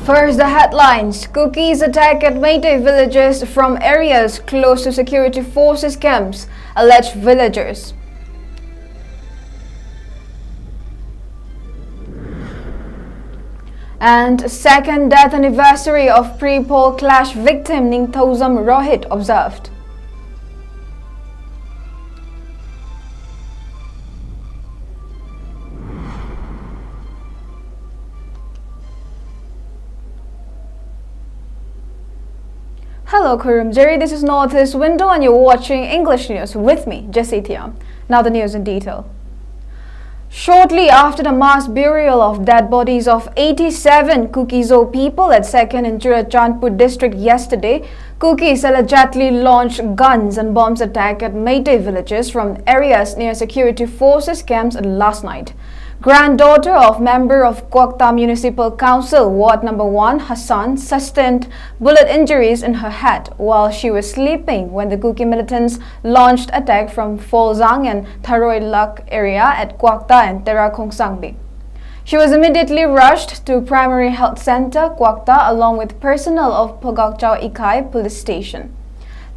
First, the headlines. Cookies attack at Meitei villages from areas close to security forces camps, alleged villagers. And second death anniversary of pre-poll clash victim 𝐂𝐲𝐸𝐬 observed. Hello 𝐂𝐢𝐯, this is Northeast Window and you're watching English News with me, Jessie THIYAM. Now the news in detail. Shortly after the mass burial of dead bodies of 87 𝐶𝐞𝐲 people at 2nd in Churachandpur district yesterday, Cookies allegedly launched guns and bombs attack at Meitei villages from areas near security forces camps last night. Granddaughter of member of 𝐶𝐤𝐸 Municipal Council, Ward Number 1, Hassan, sustained bullet injuries in her head while she was sleeping when the Cookie militants launched attack from Folzang and Tharoi Lak area at 𝐶𝐤𝐸 and Terakhong-Sangbi. She was immediately rushed to Primary Health Center, 𝐶𝐤𝐸, along with personnel of 𝐶𝐤𝐸 Police Station.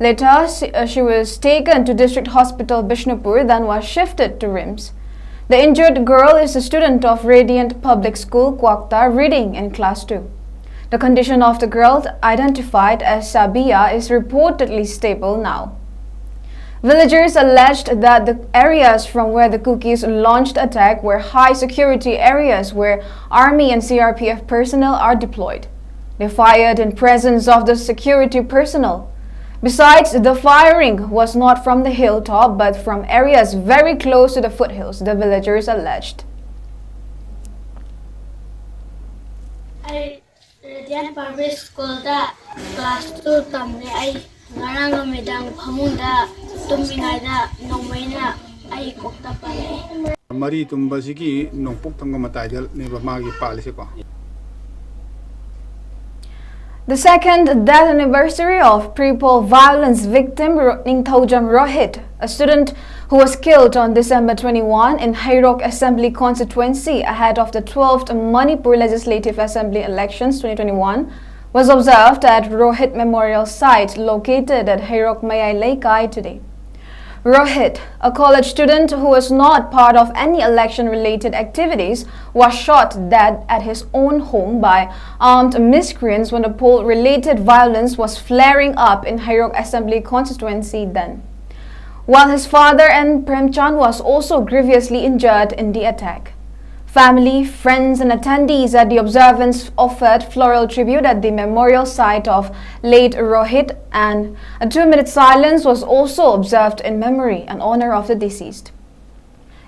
Later, she was taken to District Hospital Bishnupur, then was shifted to RIMS. The injured girl is a student of Radiant Public School, 𝐶𝐤𝐸, reading in Class 2. The condition of the girl, identified as Sabia, is reportedly stable now. Villagers alleged that the areas from where the Cookies launched attack were high security areas where Army and CRPF personnel are deployed. They fired in presence of the security personnel. Besides, the firing was not from the hilltop but from areas very close to the foothills, the villagers alleged. I Radiant Public School da class 2 tamne ai ngarang no medang phamunda tummingai da nomaina ai kokta pale mari tumba sigi nongpok tangga mataidal ne ba magi palise ko. The second death anniversary of pre-poll violence victim 𝐂𝐲𝐸𝐬, a student who was killed on December 21 in 𝐻𝐸𝐸 Assembly constituency ahead of the 12th Manipur Legislative Assembly elections 2021, was observed at Rohit Memorial Site located at 𝐻𝐸𝐸 Mayai Laikai today. Rohit, a college student who was not part of any election-related activities, was shot dead at his own home by armed miscreants when the poll-related violence was flaring up in 𝐻𝐸𝐸 Assembly constituency then. While his father and Premchand was also grievously injured in the attack. Family, friends and attendees at the observance offered floral tribute at the memorial site of late Rohit, and a 2-minute silence was also observed in memory and honor of the deceased.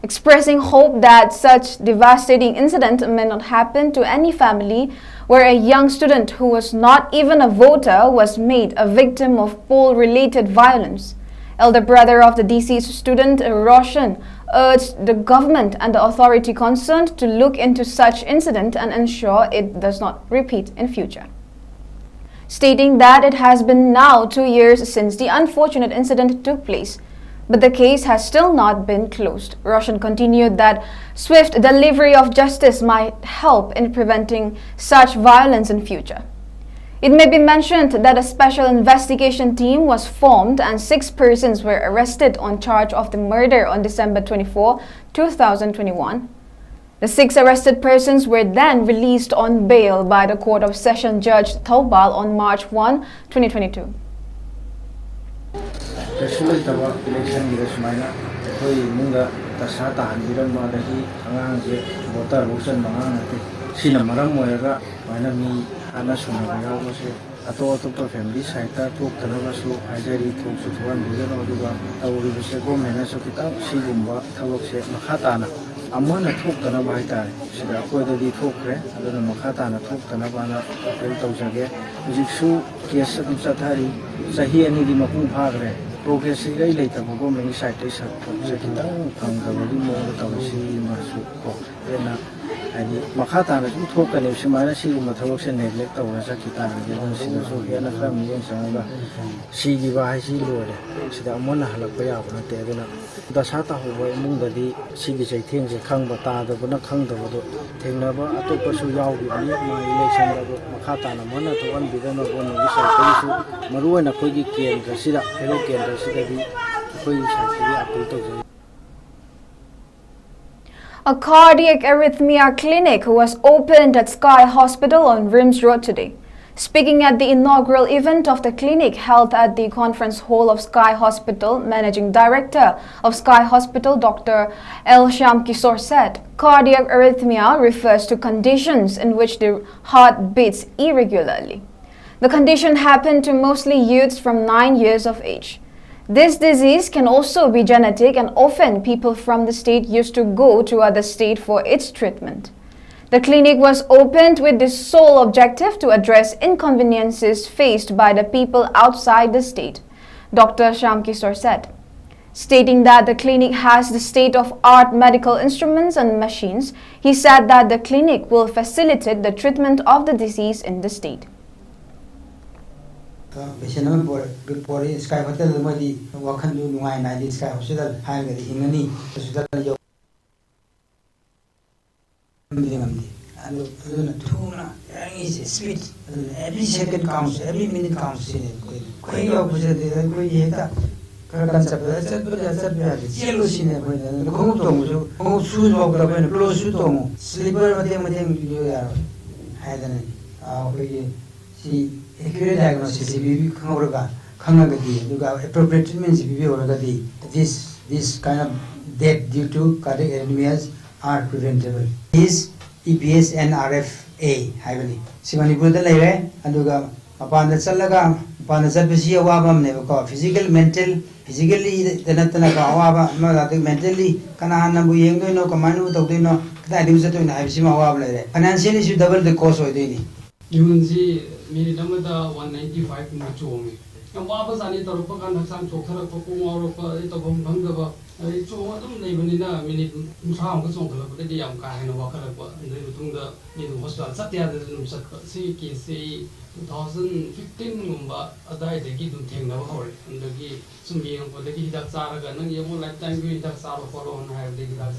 Expressing hope that such devastating incident may not happen to any family where a young student who was not even a voter was made a victim of poll-related violence. Elder brother of the deceased student, Roshan, urged the government and the authority concerned to look into such incident and ensure it does not repeat in future. Stating that it has been now 2 years since the unfortunate incident took place, but the case has still not been closed. Roshan continued that swift delivery of justice might help in preventing such violence in future. It may be mentioned that a special investigation team was formed and 6 persons were arrested on charge of the murder on December 24, 2021. The 6 arrested persons were then released on bail by the Court of Session Judge Thoubal on March 1, 2022. Ana sunaba yawse atop family side ta tok tanabasu ajari thok su thuan bujano duga awuri bise go mena so kita sigumba thalok se makhatana amana thok tanaba haita sida ko dadi thokre adana makhatana thok tanaba na tel tawjage jiksu case dum sathari sahi ani di mapung phagre progress rai leita go meni side ta sa se kita thang da bodi mo tawsi masu ko ena ꯍꯥꯏꯗꯤ ꯃꯈꯥ ꯇꯥꯅ ꯁꯨꯝ ꯊꯣꯛꯀꯅꯤ ꯁꯨꯃꯥꯏꯅ ꯁꯤꯒꯨꯝꯕ ꯊꯕꯛꯁꯦ neglect ꯇꯧꯔ ꯆꯠꯈꯤ ꯇꯥꯔꯒꯗꯤ ꯑꯗꯨꯅ ꯁꯤꯗꯁꯨ ꯍꯦꯟꯅ ꯈꯔ ꯃꯤꯠꯌꯦꯡ ꯆꯪꯉꯒ ꯁꯤꯈꯤꯕ ꯍꯥꯏꯁꯤ ꯂꯣꯏꯔꯦ ꯁꯤꯗ ꯑꯃꯨꯛ ꯍꯜꯂꯛꯄ ꯌꯥꯕ ꯅꯠꯇꯦ ꯑꯗꯨꯅ ꯗꯁꯥ ꯇꯥꯍꯧꯕ ꯏꯃꯨꯡꯗꯗꯤ ꯁꯤꯒꯤ ꯆꯩꯊꯦꯡꯁꯦ ꯈꯪꯕ ꯇꯥꯗꯕꯅ ꯈꯪꯗꯕꯗꯣ ꯊꯦꯡꯅꯕ ꯑꯇꯣꯞꯄꯁꯨ ꯌꯥꯎꯈꯤꯕꯅꯤ ꯃꯥꯒꯤ ꯏꯂꯦꯛꯁꯟꯗ ꯑꯗꯨ ꯃꯈꯥ ꯇꯥꯅ ꯃꯣꯏꯅ ꯊꯣꯛꯍꯟꯕꯤꯗꯅꯕ ꯒꯣꯔꯃꯦꯟꯒꯤ ꯁꯥꯏꯠꯇꯒꯤꯁꯨ ꯃꯔꯨꯑꯣꯏꯅ ꯑꯩꯈꯣꯏꯒꯤ ꯀꯦꯟꯗ꯭ꯔꯁꯤꯗ ꯍꯦꯔꯣ ꯀꯦꯟꯗ꯭ꯔꯁꯤꯗꯗꯤ ꯑꯩꯈꯣꯏꯒꯤ ꯁꯥꯏꯠꯇꯒꯤ ꯑꯄꯤꯜ ꯇꯧꯖꯩ. A cardiac arrhythmia clinic was opened at Sky Hospital on Rims Road today. Speaking at the inaugural event of the clinic held at the conference hall of Sky Hospital, Managing Director of Sky Hospital, Dr. 𝐿𝐶𝐤𝐼 said, cardiac arrhythmia refers to conditions in which the heart beats irregularly. The condition happened to mostly youths from 9 years of age. This disease can also be genetic, and often people from the state used to go to other state for its treatment. The clinic was opened with the sole objective to address inconveniences faced by the people outside the state, Dr. 𝐿𝐶𝐤𝐼 said. Stating that the clinic has the state-of-art medical instruments and machines, he said that the clinic will facilitate the treatment of the disease in the state. Sky Hotel madi wakhan du nungai na di Sky Hospital hai gari hingani hospital yo and tuna is speed every second counts, every minute counts in koi yo puse de koi heta kan sab yellow sine koi na ko to mu ko su mo gra ben close su to mu sleeper mate yo yar hai dan koi si accurate diagnosis bibi khangoraga khangagadi duga appropriate treatment bibi oragadi this kind of death due to cardiac arrhythmias are preventable. Is EPS and RFA haibani simani da leire aduga apanda chalaga apanda chatbisi awaba ne ko physical mental physically tanatana ka awaba ma da mentally kana na bu yengdo no kamanu to do no kada division to na haibisima awaba leire financially should double the cost hoidini Yunzi minute number 195 na chongi. Ang wapa sani tarupa kan haksang chokthara ko kumawropa ito bom bangdaba ay chonga dum nei banina minute musang ko chongkhala ko di yam ka hena wakhala ko ndai rutungda ni hospital satya da dum sakka si ki 2015 gumba adai de gi dum thengna ba hore andagi sumbi ang ko de gi dak saraga nang yemo lifetime gi dak saro follow on ha de gi dak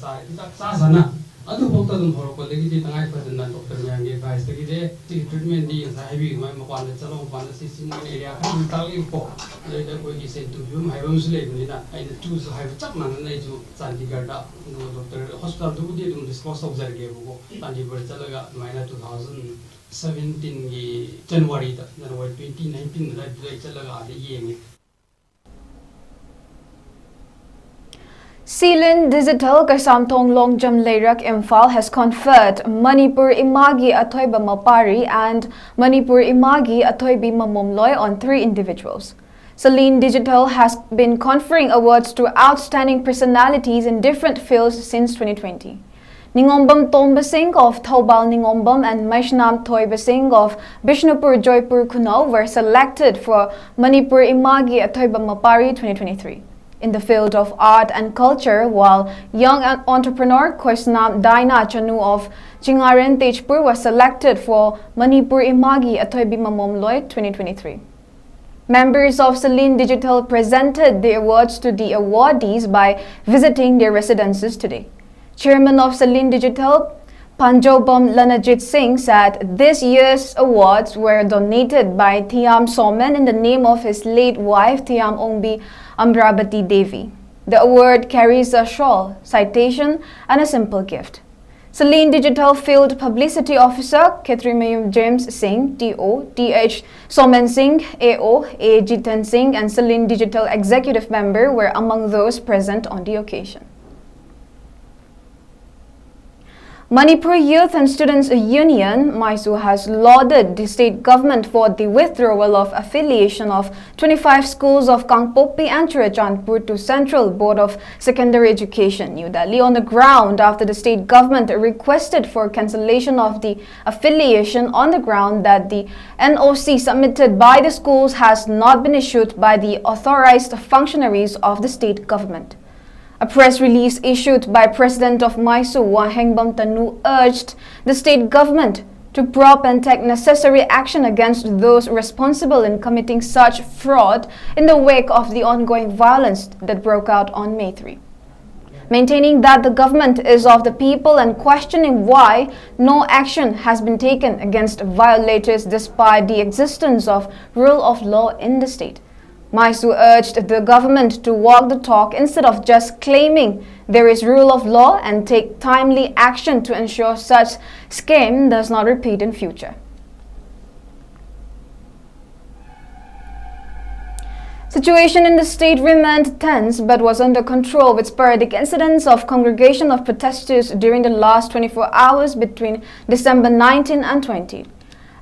sa sana adu bokta dum horo ko de gi tangai padana doctor yang ge advice de gi de treatment di sa heavy mai ma kwan chalo kwan si sim area kan tali po de de ko gi sen tu yum hai bam sule ni na ai de tu so hai chak man na ju chandigarh da doctor hospital du di dum disclose of jar ge bo chandigarh chalaga mai na 2017 gi January 2019 da chalaga de yeng Sealand Digital Kasamtong Longjam Leirak Imphal has conferred Manipur 𝐂𝐸𝐬 𝐴𝐸𝐵 and Manipur 𝐂𝐸𝐸 𝐴𝐸𝐵 on 3 individuals. Sealand Digital has been conferring awards to outstanding personalities in different fields since 2020. Ningombam Tombasing of Thoubal Ningombam and Maishnam Thoibasing of Bishnupur Joypur Kuno were selected for Manipur 𝐂𝐸𝐸 𝐴𝐸𝐵 2023. In the field of art and culture, while young entrepreneur Khoisnam Daina Chanu of Chingaren Tejpur was selected for Manipur 𝐂𝐸𝐸 𝐴𝐸𝐵 2023. Members of Sealand Digital presented the awards to the awardees by visiting their residences today. Chairman of Sealand Digital, Panjobam Lanajit Singh, said this year's awards were donated by THIYAM Somen in the name of his late wife THIYAM Ongbi Amrabati Devi. The award carries a shawl, citation, and a simple gift. Sealand Digital Field Publicity Officer 𝐶𝐤𝐸𝐬 James Singh, DO, DH Somen Singh, AO, A. Jitan Singh, and Sealand Digital Executive Member were among those present on the occasion. Manipur Youth and Students Union, MYSU, has lauded the state government for the withdrawal of affiliation of 25 schools of Kangpokpi and Churachandpur to Central Board of Secondary Education, New Delhi, on the ground after the state government requested for cancellation of the affiliation on the ground that the NOC submitted by the schools has not been issued by the authorized functionaries of the state government. A press release issued by President of Mysore, 𝐂𝐻𝐸𝐵 urged the state government to prompt and take necessary action against those responsible in committing such fraud in the wake of the ongoing violence that broke out on May 3. Maintaining that the government is of the people and questioning why no action has been taken against violators despite the existence of rule of law in the state. Mysore urged the government to walk the talk instead of just claiming there is rule of law and take timely action to ensure such scheme does not repeat in future. Situation in the state remained tense but was under control with sporadic incidents of congregation of protesters during the last 24 hours between December 19 and 20.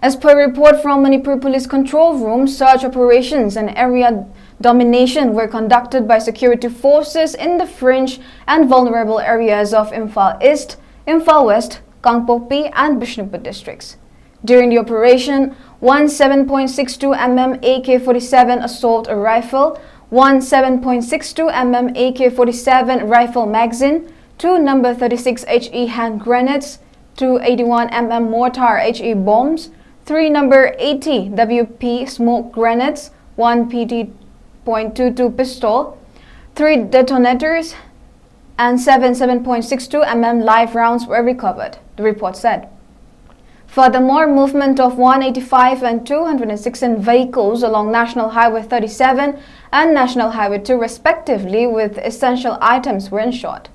As per report from Manipur Police Control Room, search operations and area domination were conducted by security forces in the fringe and vulnerable areas of Imphal East, Imphal West, Kangpokpi and Bishnupur districts. During the operation, one 7.62 mm AK-47 assault rifle, one 7.62 mm AK-47 rifle magazine, two number 36 HE hand grenades, two 81 mm mortar HE bombs, three number 80 WP smoke grenades, one PT.22 pistol, three detonators, and 7.62 mm live rounds were recovered, the report said. Furthermore, movement of 185 and 216 vehicles along National Highway 37 and National Highway 2 respectively with essential items were ensured.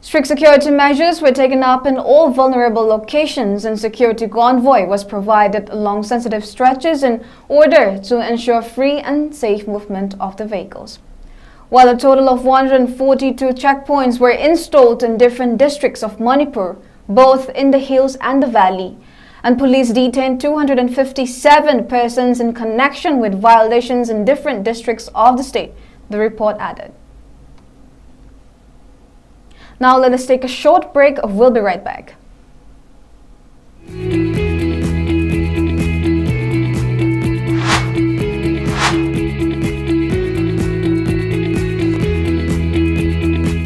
Strict security measures were taken up in all vulnerable locations and security convoy was provided along sensitive stretches in order to ensure free and safe movement of the vehicles. While a total of 142 checkpoints were installed in different districts of Manipur, both in the hills and the valley, and police detained 257 persons in connection with violations in different districts of the state, the report added. Now let us take a short break. We'll be right back.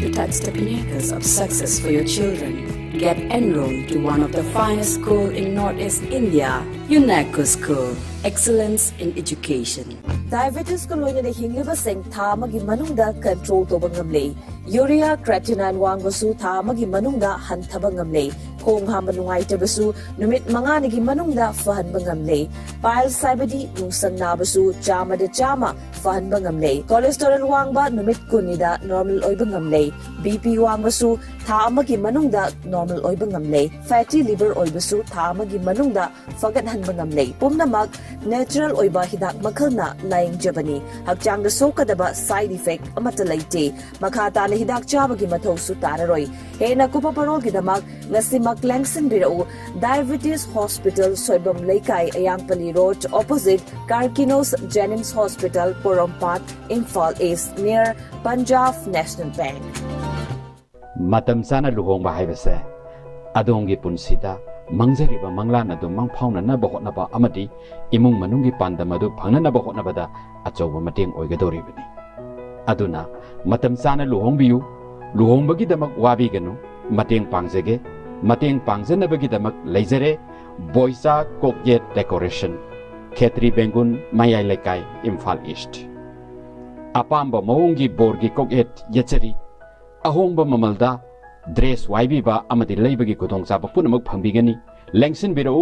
To touch the pinnacles of success for your children, get enrolled to one of the finest schools in Northeast India, 𝐶𝐤𝐸𝐬 School, Excellence in Education. Diabetes ko loina de hingliba seng tha amagi manungda control toba ngamle. Urea creatinine wangbasu tha amagi manungda hanthaba ngamle. Khong hamba nungaitabsu numit manganigi manungda fahanba ngamle. Bile saibadi nungsang nabasu chama de chama fahanba ngamle. Cholesterol wangba numit kunida normal oiba ngamle. BP wangbasu tha amagi manungda normal oiba ngamle. Fatty liver oibasu tha amagi manungda fagat hanba ngamle. Pumnamak natural oiba hidak makalna laying jabani. Hakjang da sokadaba side effect amata laite. Makata na hidak chabagi mathosu tararoi. Hena kupa parol gidamak ngasimak langsin birau Diabetes Hospital Soibam Laikai Ayangpali Road opposite Karkinos Jennings Hospital Porompat Imphal East near Punjab National Bank. Matam sana luhongba haibase adongi punsida mangjariba manglan adu mangphauna na bahotna ba amadi imung manungi pandamadu phangna na bahotna bada achoba mateng oigadoribani aduna matam sana luhongbiyu luhongbagi damak wabi ganu mateng pangjage mateng pangjanabagi damak leijare boisa kokjet decoration khetri bengun mayai lekai Imphal East apamba maungi borgi kokjet yechari ahongba mamalda dress waibiba amadi leibagi kudongchaba punamak phangbigani lengsin biro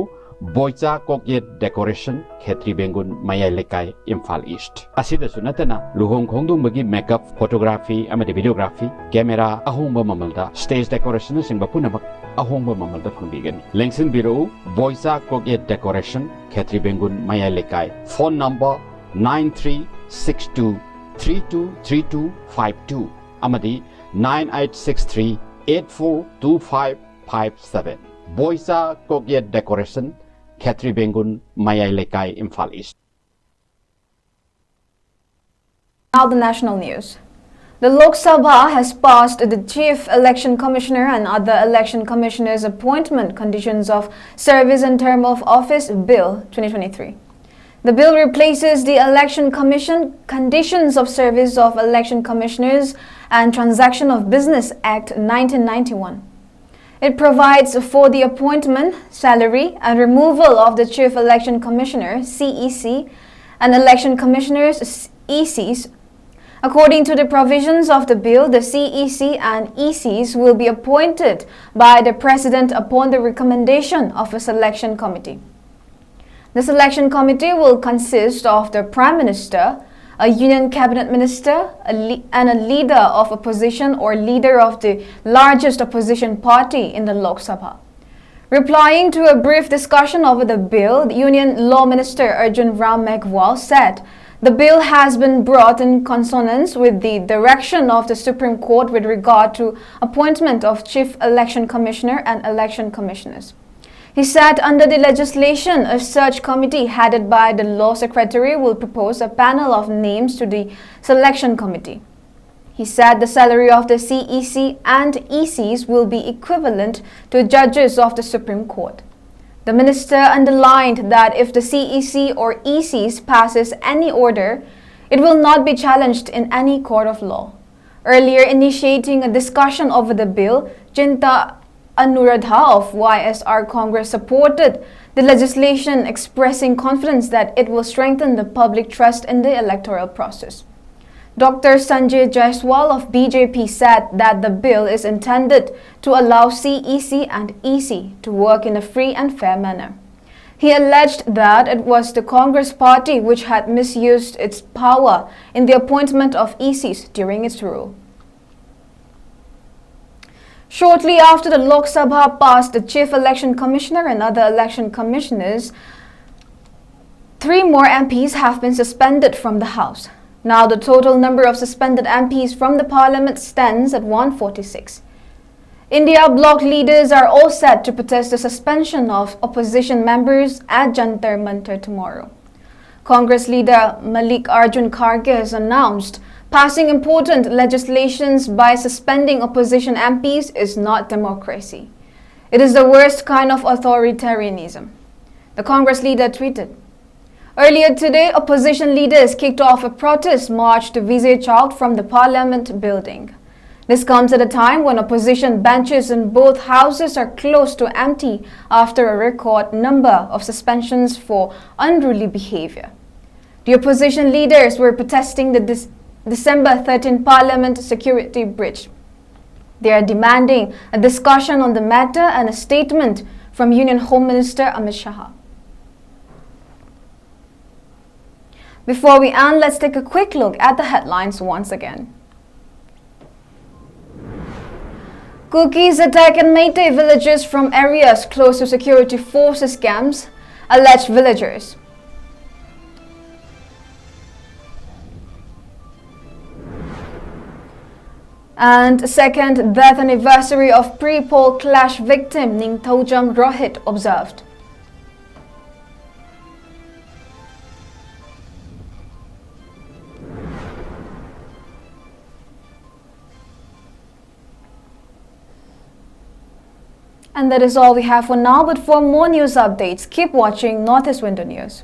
boisa kokjet decoration khetri bengun mayai lekai Imphal East asida sunatana luhong khongdongbagi makeup photography amadi videography camera ahongba mamalda stage decoration singba punamak ahongba mamalda phangbigani lengsin biro boisa kokjet decoration khetri bengun mayai lekai phone number 9362323252 amadi 9863842557 Boisa Kokjet Decoration Khetri Bengun Mayai Lekai Imphal East. Now the national news. The Lok Sabha has passed the Chief Election Commissioner and other election commissioners' appointment conditions of service and term of office Bill 2023. The bill replaces the Election Commission Conditions of Service of Election Commissioners and Transaction of Business Act 1991. It provides for the appointment, salary, and removal of the Chief Election Commissioner (CEC) and Election Commissioners (ECs). According to the provisions of the bill, the CEC and ECs will be appointed by the President upon the recommendation of a selection committee. The selection committee will consist of the Prime Minister, a Union Cabinet Minister, and a leader of opposition or leader of the largest opposition party in the Lok Sabha. Replying to a brief discussion over the bill, the Union Law Minister Arjun Ram Meghwal said the bill has been brought in consonance with the direction of the Supreme Court with regard to appointment of Chief Election Commissioner and Election Commissioners. He said under the legislation, a search committee headed by the Law Secretary will propose a panel of names to the selection committee. He said the salary of the CEC and ECs will be equivalent to judges of the Supreme Court. The minister underlined that if the CEC or ECs passes any order, it will not be challenged in any court of law. Earlier, initiating a discussion over the bill, Chinta Anuradha of YSR Congress supported the legislation, expressing confidence that it will strengthen the public trust in the electoral process. Dr. Sanjay Jaiswal of BJP said that the bill is intended to allow CEC and EC to work in a free and fair manner. He alleged that it was the Congress party which had misused its power in the appointment of ECs during its rule. Shortly after the Lok Sabha passed the Chief Election Commissioner and other election commissioners, 3 more MPs have been suspended from the House. Now the total number of suspended MPs from the Parliament stands at 146. India bloc leaders are all set to protest the suspension of opposition members at Jantar Mantar tomorrow. Congress leader Mallikarjun Kharge has announced passing important legislations by suspending opposition MPs is not democracy. It is the worst kind of authoritarianism, the Congress leader tweeted. Earlier today, opposition leaders kicked off a protest march to Vizag Chowk from the Parliament building. This comes at a time when opposition benches in both houses are close to empty after a record number of suspensions for unruly behavior. The opposition leaders were protesting the December 13 Parliament security breach. They are demanding a discussion on the matter and a statement from Union Home Minister Amit Shah. Before we end, let's take a quick look at the headlines once again. Cookies attack in Meitei villages from areas close to security forces camps, alleged villagers. And second death anniversary of pre-poll clash victim 𝐂𝐲𝐸 Rohit observed. And that is all we have for now, but for more news updates, keep watching Northeast Window News.